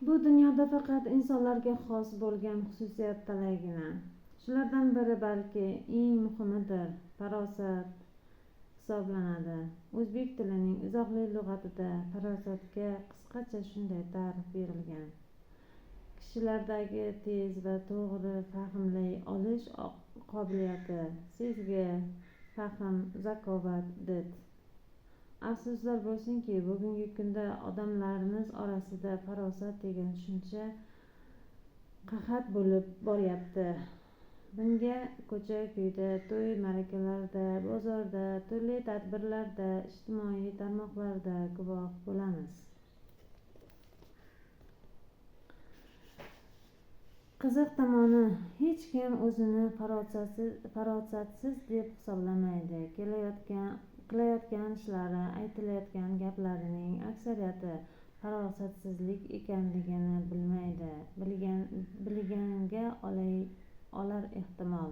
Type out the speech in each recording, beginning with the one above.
Bu dunyoda faqat insonlarga xos bo'lgan xususiyatlargina. Shulardan biri balki eng muhimidir, farosat hisoblanadi. O'zbek tilining izohli lug'atida farosatga qisqacha shunday ta'rif berilgan: kishilardagi tez va to'g'ri fahmlay olish qobiliyati, sezgi, fahm, zakovat, did. Afsuslar bo'lsinki, bugungi kunda odamlarimiz orasida farosat degan tushuncha qahat bo'lib boryapti. Bunga ko'cha-kuyda, to'y-ma'rakalarda, bozorda, turli tadbirlarda, ijtimoiy tarmoqlarda guvoh bo'lamiz. Qiziq tomoni, hech kim o'zini farosatsiz deb hisoblamaydi. Qilayotgan ishlari, aytilayotgan gaplarining aksariyati farosatsizlik ekanligini bilmaydi, bilganga olar ehtimol.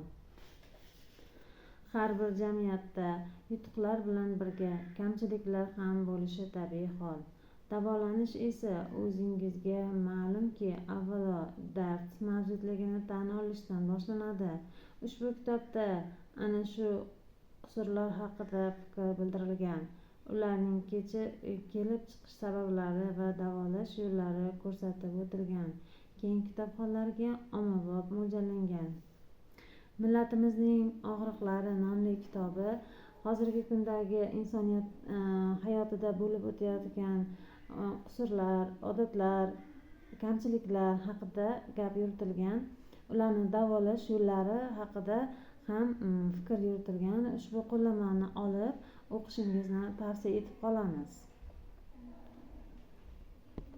Har bir jamiyatda yutuqlar bilan birga kamchiliklar ham bo'lishi tabiiy hol. Davolanish esa o'zingizga ma'lumki, avvalo dard mavjudligini tan olishdan boshlanadi. Ushbu kitobda ana shu qusurlar haqida fikr bildirilgan, ularning kelib chiqish sabablari va davolash yo'llari ko'rsatib o'tilgan. Keng kitobxonlarga ommabop mo'ljallangan. Millatimizning og'riqlari nomli kitobi hozirgi kundagi insoniyat hayotida bo'lib o'tayotgan qusurlar, odatlar, kamchiliklar haqida gap yuritilgan. Ularni davolash yo'llari haqida ham fikr yuritilgan. Ushbu qo'llanmani olib o'qishingizni tavsiya etib qolamiz.